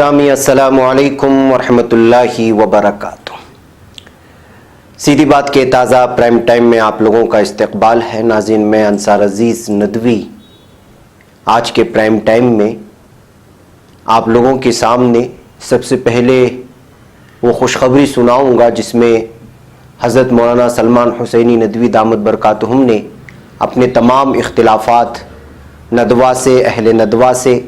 گرامی السلام علیکم ورحمۃ اللہ وبرکاتہ۔ سیدھی بات کے تازہ پرائم ٹائم میں آپ لوگوں کا استقبال ہے۔ ناظرین، میں انصار عزیز ندوی آج کے پرائم ٹائم میں آپ لوگوں کے سامنے سب سے پہلے وہ خوشخبری سناؤں گا جس میں حضرت مولانا سلمان حسینی ندوی دامت برکاتہم نے اپنے تمام اختلافات ندوہ سے، اہل ندوہ سے،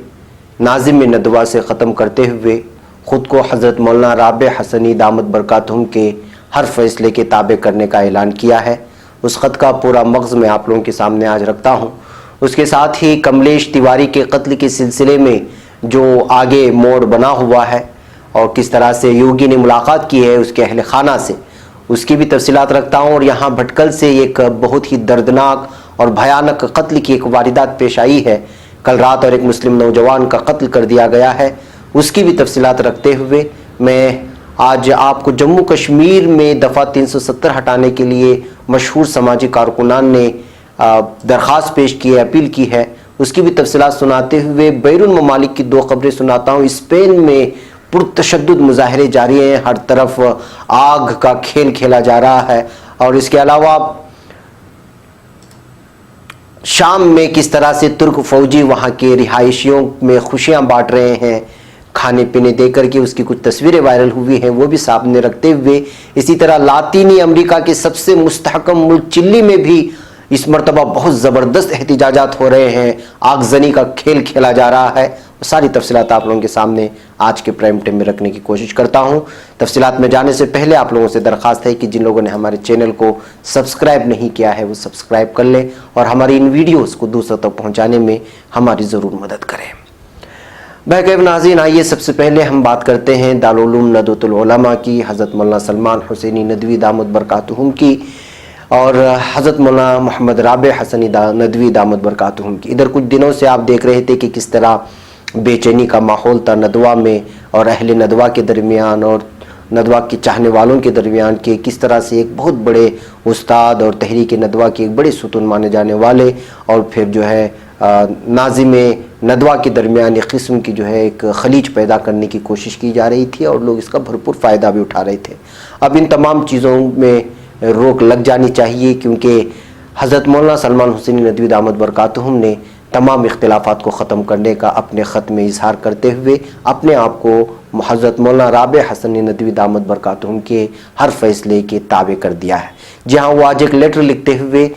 ناظم ندوہ سے ختم کرتے ہوئے خود کو حضرت مولانا رابع حسنی دامت برکاتہم کے ہر فیصلے کے تابع کرنے کا اعلان کیا ہے۔ اس خط کا پورا مغز میں آپ لوگوں کے سامنے آج رکھتا ہوں۔ اس کے ساتھ ہی کملیش تیواری کے قتل کے سلسلے میں جو آگے موڑ بنا ہوا ہے اور کس طرح سے یوگی نے ملاقات کی ہے اس کے اہل خانہ سے، اس کی بھی تفصیلات رکھتا ہوں۔ اور یہاں بھٹکل سے ایک بہت ہی دردناک اور بھیانک قتل کی ایک واردات پیش آئی ہے۔ کل رات اور ایک مسلم نوجوان کا قتل کر دیا گیا ہے، اس کی بھی تفصیلات رکھتے ہوئے میں آج آپ کو جموں کشمیر میں دفعہ 370 ہٹانے کے لیے مشہور سماجی کارکنان نے درخواست پیش کی ہے، اپیل کی ہے، اس کی بھی تفصیلات سناتے ہوئے بیرون ممالک کی دو خبریں سناتا ہوں۔ اسپین میں پرتشدد مظاہرے جاری ہیں، ہر طرف آگ کا کھیل کھیلا جا رہا ہے، اور اس کے علاوہ شام میں کس طرح سے ترک فوجی وہاں کے رہائشیوں میں خوشیاں بانٹ رہے ہیں کھانے پینے دے کر کے، اس کی کچھ تصویریں وائرل ہوئی ہیں، وہ بھی سامنے رکھتے ہوئے اسی طرح لاطینی امریکہ کے سب سے مستحکم ملک چلی میں بھی اس مرتبہ بہت زبردست احتجاجات ہو رہے ہیں، آگزنی کا کھیل کھیلا جا رہا ہے۔ ساری تفصیلات آپ لوگوں کے سامنے آج کے پرائم ٹائم میں رکھنے کی کوشش کرتا ہوں۔ تفصیلات میں جانے سے پہلے آپ لوگوں سے درخواست ہے کہ جن لوگوں نے ہمارے چینل کو سبسکرائب نہیں کیا ہے وہ سبسکرائب کر لیں اور ہماری ان ویڈیوز کو دوسروں تک پہنچانے میں ہماری ضرور مدد کریں۔ بہرکیف ناظرین، آئیے سب سے پہلے ہم بات کرتے ہیں دارالعلوم ندوۃ العلماء کی، حضرت مولانا سلمان حسینی ندوی دامت برکاتہم کی اور حضرت مولانا محمد رابع حسنی ندوی دامت برکاتہم کی۔ ادھر کچھ دنوں سے آپ دیکھ رہے تھے کہ کس طرح بے چینی کا ماحول تھا ندوہ میں اور اہل ندوہ کے درمیان اور ندوہ کے چاہنے والوں کے درمیان، کہ کس طرح سے ایک بہت بڑے استاد اور تحریک ندوہ کے ایک بڑے ستون مانے جانے والے اور پھر جو ہے ناظم ندوہ کے درمیان ایک قسم کی جو ہے ایک خلیج پیدا کرنے کی کوشش کی جا رہی تھی اور لوگ اس کا بھرپور فائدہ بھی اٹھا رہے تھے۔ اب ان تمام چیزوں میں روک لگ جانی چاہیے، کیونکہ حضرت مولانا سلمان حسینی ندوی دامت برکاتہم نے تمام اختلافات کو ختم کرنے کا اپنے خط میں اظہار کرتے ہوئے اپنے آپ کو حضرت مولانا رابع حسنی ندوی دامت برکاتہم کے ہر فیصلے کے تابع کر دیا ہے۔ جہاں وہ آج ایک لیٹر لکھتے ہوئے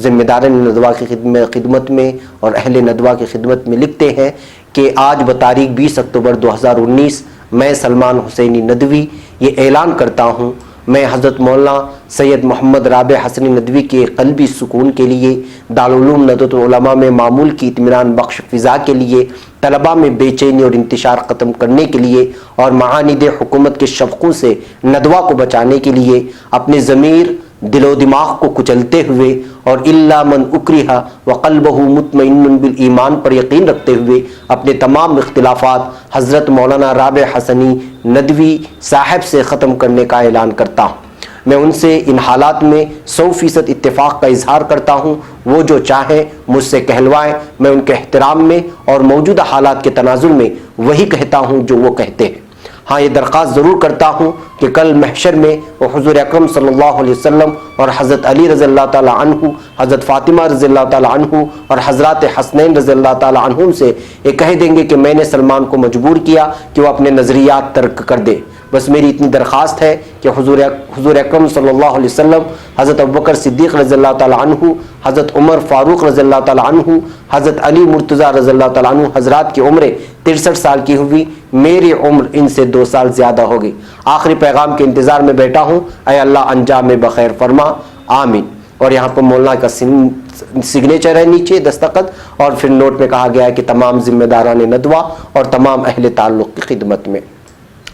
ذمہ داران ندوہ کی خدمت میں اور اہل ندوہ کی خدمت میں لکھتے ہیں کہ آج بتاریخ 20 اکتوبر 2019 میں سلمان حسینی ندوی یہ اعلان کرتا ہوں، میں حضرت مولانا سید محمد رابع حسنی ندوی کے قلبی سکون کے لیے، دارالعلوم ندوۃ العلماء میں معمول کی اطمینان بخش فضا کے لیے، طلباء میں بے چینی اور انتشار ختم کرنے کے لیے اور معاند حکومت کے شفقوں سے ندوہ کو بچانے کے لیے اپنے ضمیر، دل و دماغ کو کچلتے ہوئے اور الا من اکرہ وقلبہ مطمئن بالایمان پر یقین رکھتے ہوئے اپنے تمام اختلافات حضرت مولانا رابع حسنی ندوی صاحب سے ختم کرنے کا اعلان کرتا ہوں۔ میں ان سے ان حالات میں 100% اتفاق کا اظہار کرتا ہوں، وہ جو چاہیں مجھ سے کہلوائیں، میں ان کے احترام میں اور موجودہ حالات کے تناظر میں وہی کہتا ہوں جو وہ کہتے ہیں۔ ہاں، یہ درخواست ضرور کرتا ہوں کہ کل محشر میں وہ حضور اکرم صلی اللہ علیہ وسلم اور حضرت علی رضی اللہ تعالی عنہ، حضرت فاطمہ رضی اللہ تعالی عنہ اور حضرات حسنین رضی اللہ تعالی عنہم سے یہ کہہ دیں گے کہ میں نے سلمان کو مجبور کیا کہ وہ اپنے نظریات ترک کر دے۔ بس میری اتنی درخواست ہے کہ حضور اکرم صلی اللہ علیہ وسلم، حضرت ابوبکر صدیق رضی اللہ تعالی عنہ، حضرت عمر فاروق رضی اللہ تعالی عنہ، حضرت علی مرتضیٰ رضی اللہ تعالی عنہ حضرات کی عمریں 63 سال کی ہوئی، میری عمر ان سے 2 سال زیادہ ہوگی۔ آخری پیغام کے انتظار میں بیٹھا ہوں، اے اللہ انجام میں بخیر فرما، آمین۔ اور یہاں پر مولانا کا سگنیچر ہے نیچے، دستخط، اور پھر نوٹ میں کہا گیا ہے کہ تمام ذمہ داران ندوہ اور تمام اہل تعلق کی خدمت میں۔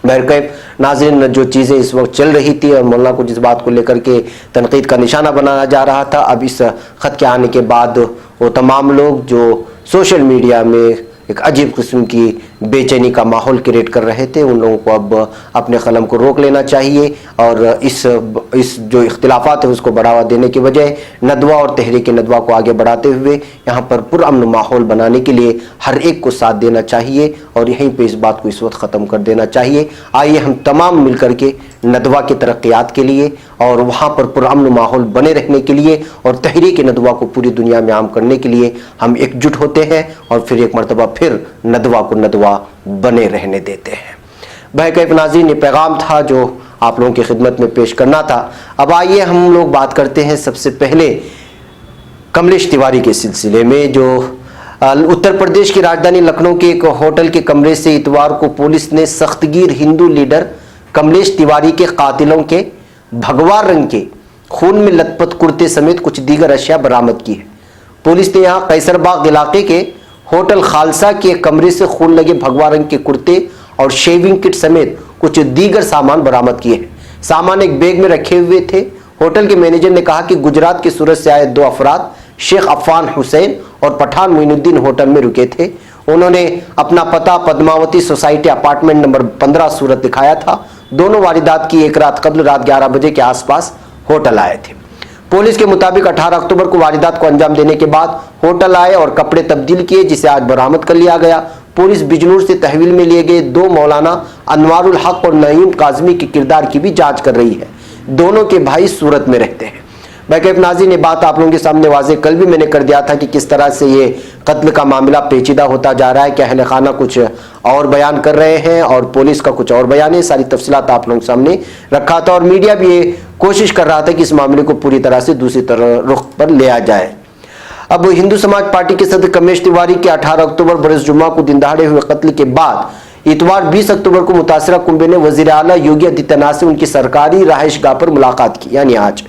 بہرکیف ناظرین، جو چیزیں اس وقت چل رہی تھی اور مولانا کو جس بات کو لے کر کے تنقید کا نشانہ بنایا جا رہا تھا، اب اس خط کے آنے کے بعد وہ تمام لوگ جو سوشل میڈیا میں ایک عجیب قسم کی बेचैनी का माहौल क्रिएट कर रहे थे, उन लोगों को अब अपने कलम को रोक लेना चाहिए और इस जो इख्तिलाफात है उसको बढ़ावा देने के बजाय नदवा और तहरीक नदवा को आगे बढ़ाते हुए यहाँ पर पुरअमन माहौल बनाने के लिए हर एक को साथ देना चाहिए और यहीं पे इस बात को इस वक्त ख़त्म कर देना चाहिए। आइए हम तमाम मिलकर के नदवा के तरक्यात के लिए और वहाँ पर पुरअमन माहौल बने रहने के लिए और तहरीक नदवा को पूरी दुनिया में आम करने के लिए हम एकजुट होते हैं और फिर एक मरतबा फिर नदवा को नदवा बने रहने देते हैं। बहरकैफ नाज़रीन, ये पैगाम था जो आप लोगों की खिदमत में पेश करना था। अब आइए हम लोग बात करते हैं सबसे पहले कमलेश तिवारी के सिलसिले में, जो उत्तर प्रदेश की राजधानी लखनऊ के एक होटल के कमरे से इतवार को पुलिस ने सख्तगीर हिंदू लीडर कमलेश तिवारी के कातिलों के भगवा रंग के खून में लथपथ कुर्ते समेत कुछ दीगर अशिया बरामद की है। पुलिस ने यहाँ कैसरबाग इलाके के होटल खालसा के एक कमरे से खून लगे भगवा रंग के कुर्ते और शेविंग किट समेत कुछ दीगर सामान बरामद किए हैं। सामान एक बैग में रखे हुए थे। होटल के मैनेजर ने कहा कि गुजरात के सूरत से आए 2 अफराद शेख अफान हुसैन और पठान मोइनुद्दीन होटल में रुके थे। उन्होंने अपना पता पद्मावती सोसाइटी अपार्टमेंट नंबर 15 सूरत दिखाया था। दोनों वारदात की एक रात कबल रात 11 बजे के आसपास होटल आए थे। पुलिस के मुताबिक 18 अक्टूबर को वारदात को अंजाम देने के बाद होटल आए और कपड़े तब्दील किए, जिसे आज बरामद कर लिया गया। पुलिस बिजनूर से तहवील में लिए गए 2 मौलाना अनवारुल हक और नईम काजमी के किरदार की भी जांच कर रही है। दोनों के भाई सूरत में रहते हैं। बहरकैफ नाज़रीन, ये बात आप लोगों के सामने वाज़ेह कल भी मैंने कर दिया था कि किस तरह से ये कत्ल का मामला पेचीदा होता जा रहा है कि अहले खाना कुछ और बयान कर रहे हैं और पुलिस का कुछ और बयान है। सारी तफसीलात आप लोगों के सामने रखा था और मीडिया भी ये कोशिश कर रहा था कि इस मामले को पूरी तरह से दूसरी तरह रुख पर ले आ जाए। अब हिंदू समाज पार्टी के सदर कमलेश तिवारी के 18 अक्टूबर बरस जुम्मा को दिन दहाड़े हुए कत्ल के बाद इतवार 20 अक्टूबर को मुतासरा कुंबे ने वजीर आला योगी आदित्यनाथ से उनकी सरकारी रहायशगाह पर मुलाकात की, यानी आज।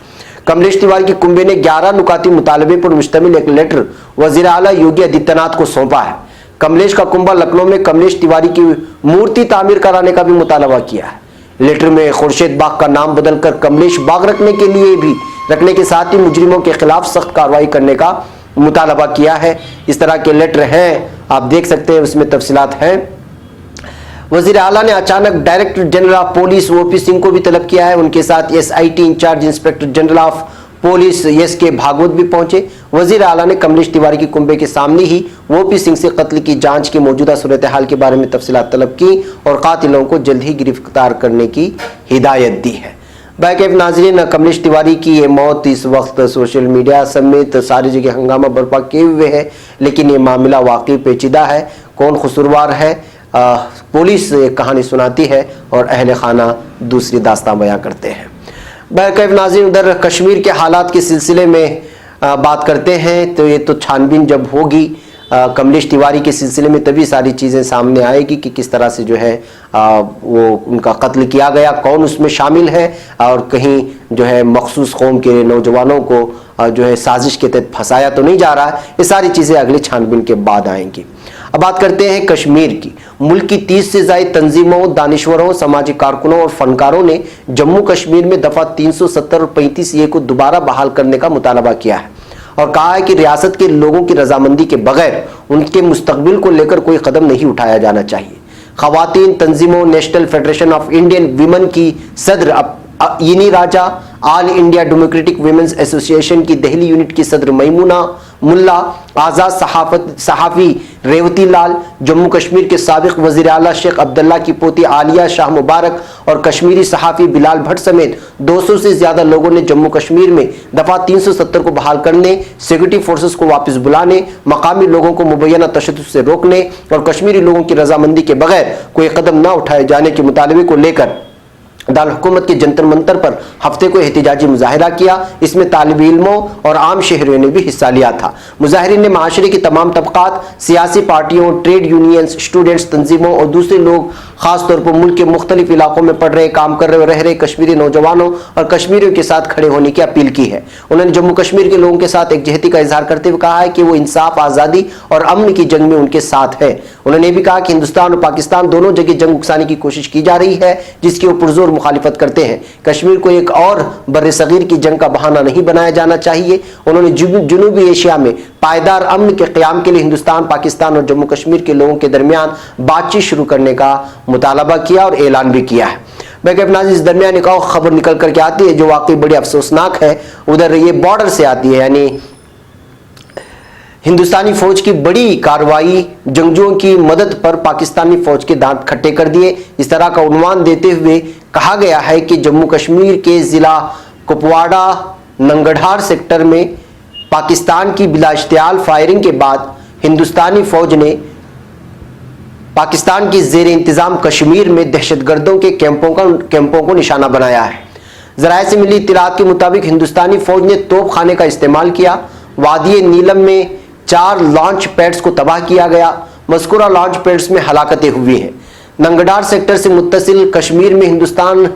कमलेश तिवारी के कुंबे ने 11 नुकाती मुतालबे पर मुश्तमिल एक लेटर वजीर आला योगी आदित्यनाथ को सौंपा है। कमलेश का कुंबा लखनऊ में कमलेश तिवारी की मूर्ति तामीर कराने का भी मुतालबा किया है। लेटर में खुर्शीद बाग का नाम बदलकर कमलेश बाग रखने के साथ ही मुजरिमों के खिलाफ सख्त कार्रवाई करने का मुतालबा किया है। इस तरह के लेटर हैं, आप देख सकते हैं, उसमें तफसीलात हैं। वजीर आला ने अचानक director general of police OP Singh को भी तलब किया है। उनके साथ SIT incharge inspector general of police S K Bhagwat भी पहुंचे। वजीर आला ने कमलेश तिवारी के कुंबे के सामने ही ओपी सिंह से कत्ल की जांच की मौजूदा सूरत हाल के बारे में तफसीलात तलब की और कातिलों को जल्द ही गिरफ्तार करने की हिदायत दी है। बहरकैफ नाज़रीन, कमलेश तिवारी की ये मौत इस वक्त सोशल मीडिया समेत सारी जगह हंगामा बर्पा किए हुए है, लेकिन ये मामला वाकई पेचीदा है। कौन कसूरवार है, पुलिस एक कहानी सुनाती है और अहले खाना दूसरी दास्तां बयां करते हैं। बहरकैफ नाज़रीन, उधर कश्मीर के हालात के सिलसिले में बात करते हैं तो ये तो छानबीन जब होगी कमलेश तिवारी के सिलसिले में तभी सारी चीज़ें सामने आएगी कि किस तरह से जो है वो उनका कत्ल किया गया, कौन उसमें शामिल है और कहीं जो है मखसूस कौम के नौजवानों को जो है साजिश के तहत फंसाया तो नहीं जा रहा है। ये सारी चीज़ें अगले छानबीन के बाद आएंगी। अब बात करते हैं कश्मीर की। मुल्क की 30 से ज़ायद तंजीमों, दानिश्वरों, सामाजिक कारकुनों और फनकारों ने जम्मू कश्मीर में दफ़ा 370 और 35A को दोबारा बहाल करने का मुतालबा किया है और कहा है कि रियासत के लोगों की रजामंदी के बगैर उनके मुस्तकबिल को लेकर कोई कदम नहीं उठाया जाना चाहिए। खवातीन तंजीमों national federation of Indian women की सदर यनी Raja, all India democratic women's association की दिल्ली यूनिट की सदर मैमूना मुल्ला, आज़ाद सहाफ़ी रेवती लाल, जम्मू कश्मीर के साबिक वज़ीर आला शेख अब्दुल्ला की पोती आलिया शाह मुबारक और कश्मीरी सहाफ़ी बिलाल भट्ट समेत 200 से ज़्यादा लोगों ने जम्मू कश्मीर में दफ़ा 370 को बहाल करने, सिक्योरिटी फोर्सेस को वापस बुलाने, मकामी लोगों को मुबैना तशद्दुद से रोकने और कश्मीरी लोगों की रजामंदी के बगैर कोई कदम न उठाए जाने के मुतालबे को लेकर दारुल हुकूमत के जंतर मंतर पर हफ्ते को एहतिजाजी मुजाहिरा किया। इसमें तालिब इल्मों और आम शहरियों ने भी हिस्सा लिया था। मुजाहिरीन ने माशरे की तमाम तबकात, सियासी पार्टियों, ट्रेड यूनियंस, स्टूडेंट्स तंजीमों और दूसरे लोग, खास तौर पर मुल्क के मुख्तलिफ इलाकों में पढ़ रहे, काम कर रहे और रह रहे कश्मीरी नौजवानों और कश्मीरियों के साथ खड़े होने की अपील की है। उन्होंने जम्मू कश्मीर के लोगों के साथ एकजहती का इजहार करते हुए कहा है कि वो इंसाफ, आज़ादी और अमन की जंग में उनके साथ है। उन्होंने भी कहा कि हिंदुस्तान और पाकिस्तान दोनों जगह जंग उकसाने की कोशिश की जा रही है, जिसकी वो पुरजोर मुखालिफत करते हैं। कश्मीर को एक और बर्र सगीर की जंग का बहाना नहीं बनाया जाना चाहिए। उन्होंने जनूबी एशिया में पायदार अमन के क़याम के लिए हिंदुस्तान, पाकिस्तान और जम्मू कश्मीर के लोगों के दरमियान बातचीत शुरू करने का मुतालबा किया और ऐलान भी किया है। बैकअप नाज़रीन, इस दरमियान एक और खबर निकल करके आती है जो वाकई बड़ी अफसोसनाक है। उधर ये बॉर्डर से आती है, यानी हिंदुस्तानी फौज की बड़ी कार्रवाई, जंगजुओं की मदद पर पाकिस्तानी फौज के दांत खट्टे कर दिए। इस तरह का उन्वान देते हुए कहा गया है कि जम्मू कश्मीर के जिला कुपवाड़ा नंगढ़ार सेक्टर में पाकिस्तान की बिला इश्तियाल फायरिंग के बाद हिंदुस्तानी फौज ने पाकिस्तान की ज़ेर इंतज़ाम कश्मीर में दहशतगर्दों के कैंपों को निशाना बनाया है। ज़राए से मिली इत्तलात के मुताबिक हिंदुस्तानी फौज ने तोप खाने का इस्तेमाल किया। वादी नीलम में 4 लॉन्च पैड्स को तबाह किया गया। मज़कूरा लॉन्च पैड्स में हलाकतें हुई हैं। नंगढ़ार सेक्टर से मुत्तसिल कश्मीर में हिंदुस्तान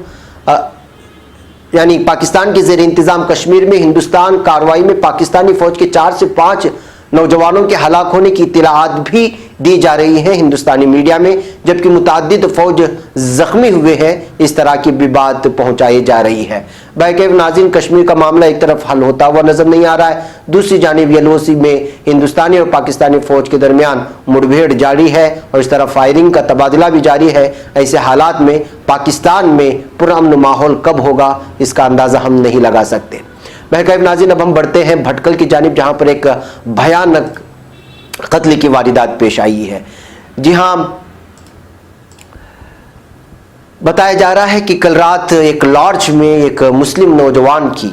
यानी पाकिस्तान के ज़ेर इंतज़ाम कश्मीर में हिंदुस्तान कार्रवाई में पाकिस्तानी फौज के 4 से 5 नौजवानों के हलाक होने की इत्तलात भी दी जा रही हैं हिंदुस्तानी मीडिया में, जबकि मुताद्दिद फौज जख्मी हुए हैं, इस तरह की भी बात पहुंचाई जा रही है। बैकअप नाज़रीन, कश्मीर का मामला एक तरफ हल होता हुआ नजर नहीं आ रहा है, दूसरी जानिब LOC में हिंदुस्तानी और पाकिस्तानी फौज के दरमियान मुठभेड़ जारी है और इस तरह फायरिंग का तबादला भी जारी है। ऐसे हालात में पाकिस्तान में पुरअमन माहौल कब होगा, इसका अंदाज़ा हम नहीं लगा सकते। महकाब नाज़रीन, अब हम बढ़ते हैं भटकल की जानिब, जहां पर एक भयानक कत्ल की वारदात पेश आई है। जी हां, बताया जा रहा है कि कल रात एक लॉज में एक मुस्लिम नौजवान की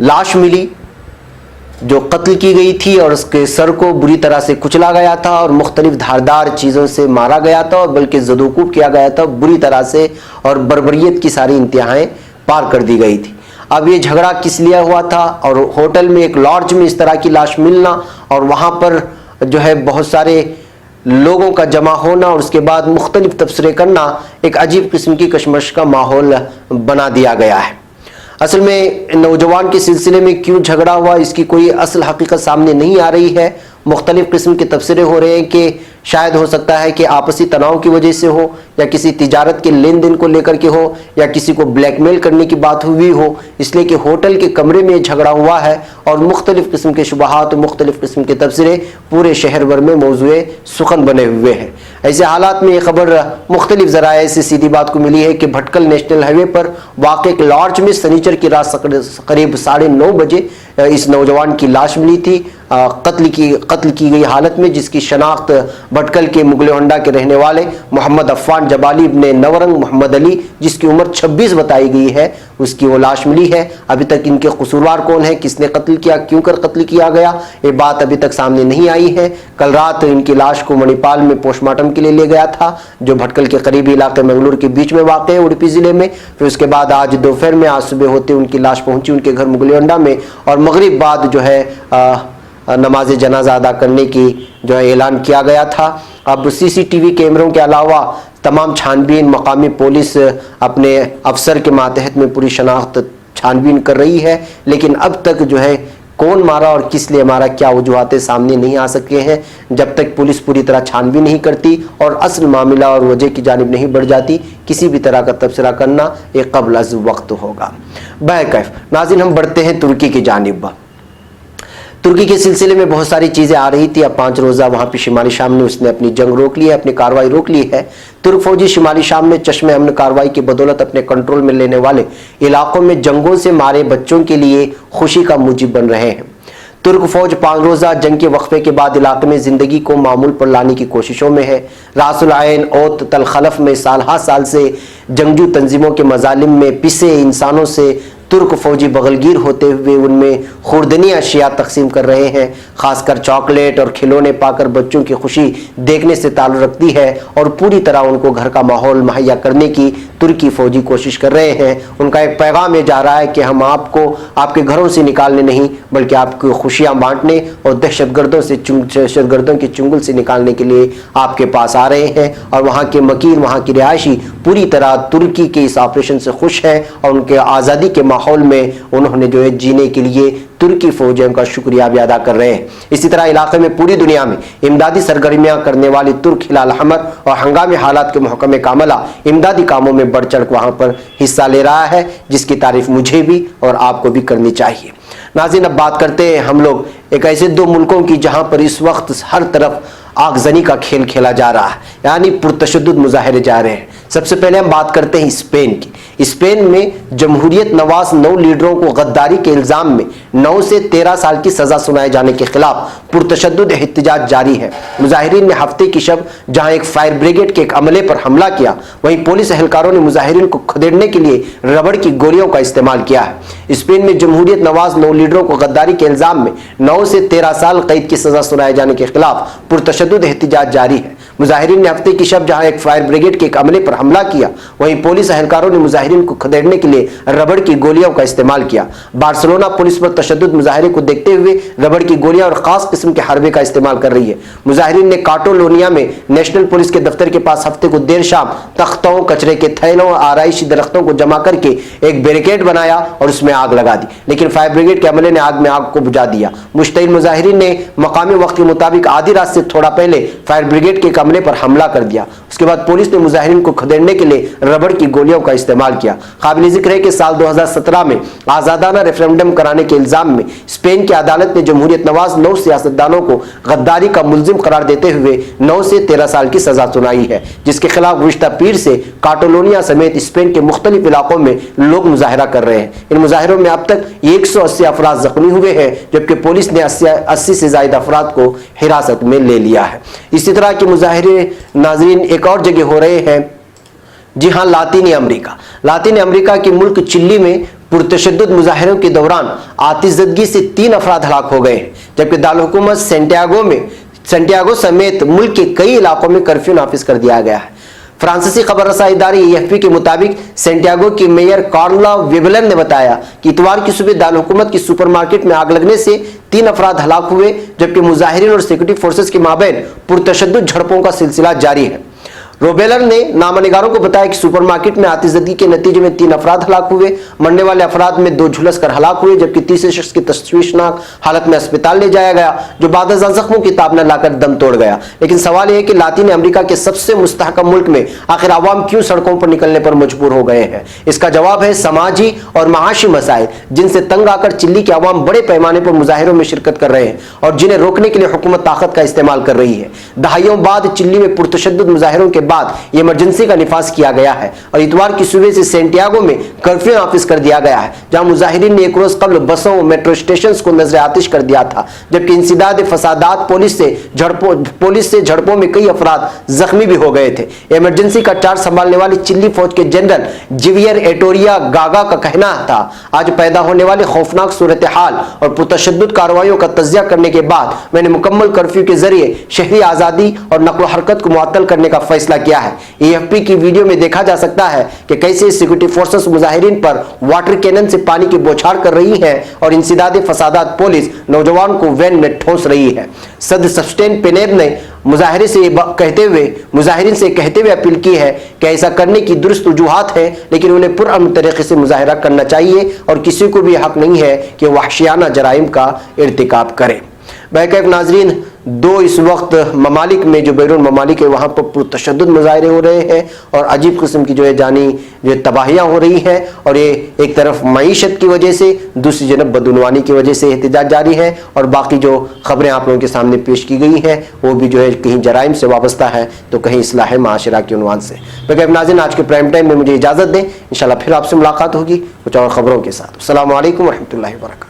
लाश मिली जो कत्ल की गई थी और उसके सर को बुरी तरह से कुचला गया था और मुख्तलिफ धारदार चीज़ों से मारा गया था और बल्कि ज़दोकूब किया गया था बुरी तरह से, और बर्बरियत की सारी इंतहाएं पार कर दी गई थी। अब ये झगड़ा किस लिए हुआ था और होटल में, एक लॉज में इस तरह की लाश मिलना और वहाँ पर जो है बहुत सारे लोगों का जमा होना और उसके बाद मुख्तलिफ तबसरे करना, एक अजीब किस्म की कशमकश का माहौल बना दिया गया है। असल में नौजवान के सिलसिले में क्यों झगड़ा हुआ, इसकी कोई असल हकीकत सामने नहीं आ रही है। मुख्तलिफ किस्म के तबसरे हो रहे हैं कि शायद हो सकता है कि आपसी तनाव की वजह से हो, या किसी तिजारत के लेन देन को लेकर के हो, या किसी को ब्लैकमेल करने की बात हुई हो, इसलिए कि होटल के कमरे में झगड़ा हुआ है। और मुख्तलिफ किस्म के शुबहात और मुख्तलिफ किस्म के तबसरे पूरे शहर भर में मौज़ूए सुखन बने हुए हैं। ऐसे हालात में ये खबर मुख्तलिफ ज़राए से सीधी बात को मिली है कि भटकल नेशनल हाईवे पर वाक़ एक लॉज में सनीचर की रात करीब 9:30 बजे इस नौजवान की लाश मिली थी, कत्ल की गई हालत में, जिसकी शनाख्त भटकल के मुगलोहंडा के रहने वाले मोहम्मद अफ़ान जबाली इब्ने नवरंग मोहम्मद अली, जिसकी उम्र 26 बताई गई है, उसकी वो लाश मिली है। अभी तक इनके कसूरवार कौन है, किसने कत्ल किया, क्यों कर कत्ल किया गया, ये बात अभी तक सामने नहीं आई है। कल रात इनकी लाश को मणिपाल में पोस्टमार्टम के लिए ले गया था, जो भटकल के करीबी इलाके मंगलूर के बीच में वाक़ है, उडुपी ज़िले में। फिर उसके बाद आज दोपहर में, आज सुबह होते उनकी लाश पहुंची उनके घर मुगलोहंडा में, और मगरिब बाद जो है नमाज जनाजा अदा करने की जो है ऐलान किया गया था। अब CCTV कैमरों के अलावा तमाम छानबीन मकामी पुलिस अपने अफसर के मातहत में पूरी शनाख्त छानबीन कर रही है, लेकिन अब तक जो है कौन मारा और किस लिए मारा, क्या वजूहातें सामने नहीं आ सके हैं। जब तक पुलिस पूरी तरह छानबीन नहीं करती और असल मामला और वजह की जानिब नहीं बढ़ जाती, किसी भी तरह का तबसरा करना एक कबल अज़ वक्त होगा। बहरकैफ नाज़रीन, हम बढ़ते हैं तुर्की की जानिब। तुर्की के सिलसिले में बहुत सारी चीज़ें आ रही थी। अब 5 रोज़ा वहाँ पे शिमाली शाम ने उसने अपनी जंग रोक ली है, अपनी कार्रवाई रोक ली है। तुर्क फौजी शिमाली शाम में चश्मे अमन कार्रवाई की बदौलत अपने कंट्रोल में लेने वाले इलाकों में जंगों से मारे बच्चों के लिए खुशी का मूजिब बन रहे हैं। तुर्क फौज 5 रोज़ा जंग के वक्फे के बाद इलाके में ज़िंदगी को मामूल पर लाने की कोशिशों में है। रासुल आइन ओत तल खलफ में साल हर साल से जंगजू तंजीमों के मजालिम में पिसे इंसानों से तुर्क फौजी बगलगीर होते हुए उनमें खुर्दनी अशिया तकसीम कर रहे हैं। खासकर चॉकलेट और खिलौने पाकर बच्चों की खुशी देखने से ताल्लुक़ रखती है और पूरी तरह उनको घर का माहौल मुहैया करने की तुर्की फौजी कोशिश कर रहे हैं। उनका एक पैगाम ये जा रहा है कि हम आपको आपके घरों से निकालने नहीं, बल्कि आपकी खुशियाँ बांटने और दहशतगर्दों के चुंगल से निकालने के लिए आपके पास आ रहे हैं। और वहाँ के मकीन, वहाँ की रिहायशी पूरी तरह तुर्की के इस ऑपरेशन से खुश हैं और उनके आज़ादी के माहौल में उन्होंने जो है जीने के लिए तुर्की फौजियों का शुक्रिया भी अदा कर रहे हैं। इसी तरह इलाके में पूरी दुनिया में इमदादी सरगर्मियां करने वाली तुर्क हिलाल अहमर और हंगामी हालात के महकमे का अमला इमदादी कामों में बढ़ चढ़ वहां पर हिस्सा ले रहा है, जिसकी तारीफ मुझे भी और आपको भी करनी चाहिए। नाज़रीन, अब बात करते हैं हम लोग एक ऐसे दो मुल्कों की जहां पर इस वक्त हर तरफ आगजनी का खेल खेला जा रहा है, यानी पुरतशद्दुद मुजाहरे जा रहे हैं। सबसे पहले हम बात करते हैं स्पेन की। स्पेन में जमहूरियत नवाज 9 लीडरों को गद्दारी के इल्जाम में 9 से 13 साल की सजा सुनाए जाने के खिलाफ पुरतशद्दुद एहतजाज जारी है। मुजाहिरीन ने हफ्ते की शब जहां एक फायर ब्रिगेड के एक अमले पर हमला किया, वहीं पुलिस एहलकारों ने मुजाहिरीन को खदेड़ने के लिए रबड़ की गोलियों का इस्तेमाल किया है। स्पेन में जमहूरियत नवाज 9 लीडरों को गद्दारी के इल्जाम में 9 से 13 साल कैद की सजा सुनाए जाने के खिलाफ पुरतशद्दुद एहतजाज जारी है। मुजाहिरीन ने हफ्ते की शब जहां एक फायर ब्रिगेड के एक अमले पर हमला किया, वहीं पुलिस एहलकारों ने मुजाहिरीन को खदेड़ने के लिए रबड़ की गोलियों का इस्तेमाल किया। बार्सिलोना पुलिस पर तशद्दुद मुजाहिरे को देखते हुए रबड़ की गोलियां और खास किस्म के हरबे का इस्तेमाल कर रही है। मुजाहिरीन ने काटलोनिया में नेशनल पुलिस के दफ्तर के पास हफ्ते को देर शाम तख्तों, कचरे के थैलों और आराइशी दरख्तों को जमा करके एक बैरिकेड बनाया और उसमें आग लगा दी, लेकिन फायर ब्रिगेड के अमले ने आग में आग को बुझा दिया। मुश्तइल मुजाहिरीन ने मकामी वक्त के मुताबिक आधी रात से थोड़ा पहले फायर ब्रिगेड के हमले पर हमला कर दिया। उसके बाद पुलिस ने मुजाहिरीन को खदेड़ने के लिए रबड़ की गोलियों का इस्तेमाल किया। काबिल जिक्र है कि साल 2017 में आजादाना रेफरेंडम कराने के इल्जाम में स्पेन की अदालत ने जमहूरियत नवाज 9 सियासतदानों को गद्दारी का मुल्जिम करार देते हुए 9 से 13 साल की सजा सुनाई है, जिसके खिलाफ गुज़िश्ता पीर से काटलोनिया समेत स्पेन के मुख्तलिफ इलाकों में लोग मुजाहरा कर रहे हैं। इन मुजाहरों में अब तक 180 अफराद जख्मी हुए हैं, जबकि पुलिस ने 80 से ज्यादा अफराद को हिरासत में ले लिया है। इसी तरह के मुजाहरे नाजरीन एक और जगह हो रहे हैं, जी हां, लातीनी अमेरिका के मुल्क चिली में पुरतशद्दुद मुजाहरों के दौरान आतिशज़दगी से 3 अफराद हलाक हो गए हैं, जबकि दारुल-हुकूमत सेंटियागो समेत मुल्क के कई इलाकों में कर्फ्यू नाफिज कर दिया गया है। फ्रांसीसी खबर रसाई इदारे AFP के मुताबिक सेंटियागो की मेयर कार्ला वेबलर ने बताया कि इतवार की सुबह दारुल-हुकूमत की सुपरमार्केट में आग लगने से 3 अफराद हलाक हुए, जबकि मुजाहिरीन और सिक्योरिटी फोर्सेस के माबैन पुरतशद्दुद झड़पों का सिलसिला जारी है। रोबेलर ने नामनिगारों को बताया कि सुपरमार्केट में आतिशज़दगी के नतीजे में 3 अफराद हलाक हुए। मरने वाले अफराद में 2 झुलस कर हलाक हुए, जबकि तीसरे शख्स की तशवीशनाक हालत में अस्पताल ले जाया गया, जो बाद जख्मों की ताब न लाकर दम तोड़ गया। लेकिन सवाल यह है कि लातीन अमेरिका के सबसे मुस्तहकम मुल्क में आखिर आवाम क्यों सड़कों पर निकलने पर मजबूर हो गए हैं? इसका जवाब है समाजी और माशी मसाइल, जिनसे तंग आकर चिल्ली के अवाम बड़े पैमाने पर मुजाहिरों में शिरकत कर रहे हैं और जिन्हें रोकने के लिए हुकूमत ताकत का इस्तेमाल कर रही है। दहाइयों बाद चिल्ली में पुरतशद्दुद मुजाहिरों के बाद ये इमरजेंसी का निफाज किया गया है और इतवार की सुबह से सेंटियागो में कर्फ्यू नाफिज कर दिया गया है, जहां मुजाहिरीन ने एक रोज कबल बसों और मेट्रो स्टेशन को नजर आतिश कर दिया था। जबकि इंसिदाद फसादात पुलिस से झड़पों में कई अफराद जख्मी भी हो गए थे। इमरजेंसी का चार्ज संभालने वाली चिल्ली फौज के जनरल जिवियर एटोरिया गागा का कहना था, आज पैदा होने वाली खौफनाक सूरत हाल और पुरतशद्दुद कार्रवाइयों का तज्जिया करने के बाद मैंने मुकम्मल कर्फ्यू के जरिए शहरी आजादी और नक्ल हरकत को मुअत्तल करने का फैसला किया है। AFP की वीडियो में देखा जा सकता है कि कैसे सिक्योरिटी फोर्सेस मुजाहिरीन पर वाटर कैनन से पानी की बौछार कर रही है और इंसिदाद फसादात पुलिस नौजवान को वैन में ठोस रही है। सदर सस्टेन पेनेर ने मुजाहिरीन से कहते हुए अपील की है कि ऐसा करने की दुरुस्त वजूहात है, लेकिन उन्हें पुरअमन तरीके से मुजाहिरा करना चाहिए और किसी को भी हक नहीं है कि वहशियाना जराइम का इर्तिकाब करे। बैकअप नाजरीन, 2 इस वक्त ममालिक में जो बैरून ममालिक है वहाँ पर पुरतशद्दुद मुजाहरे हो रहे हैं और अजीब किस्म की जो तबाहियाँ हो रही हैं, और ये एक तरफ मईशत की वजह से, दूसरी जनब बदउनवानी की वजह से एहतजाज जारी है। और बाकी जो खबरें आप लोगों के सामने पेश की गई हैं वो भी जो है कहीं जराइम से वाबस्ता है तो कहीं इस्लाह माशरा के उन्वान से। बैकअप नाज़रीन, आज के प्राइम टाइम में मुझे इजाज़त दें, इंशाल्लाह फिर आपसे मुलाकात होगी कुछ और खबरों के साथ। अस्सलामु अलैकुम व रहमतुल्लाहि व बरकातहू।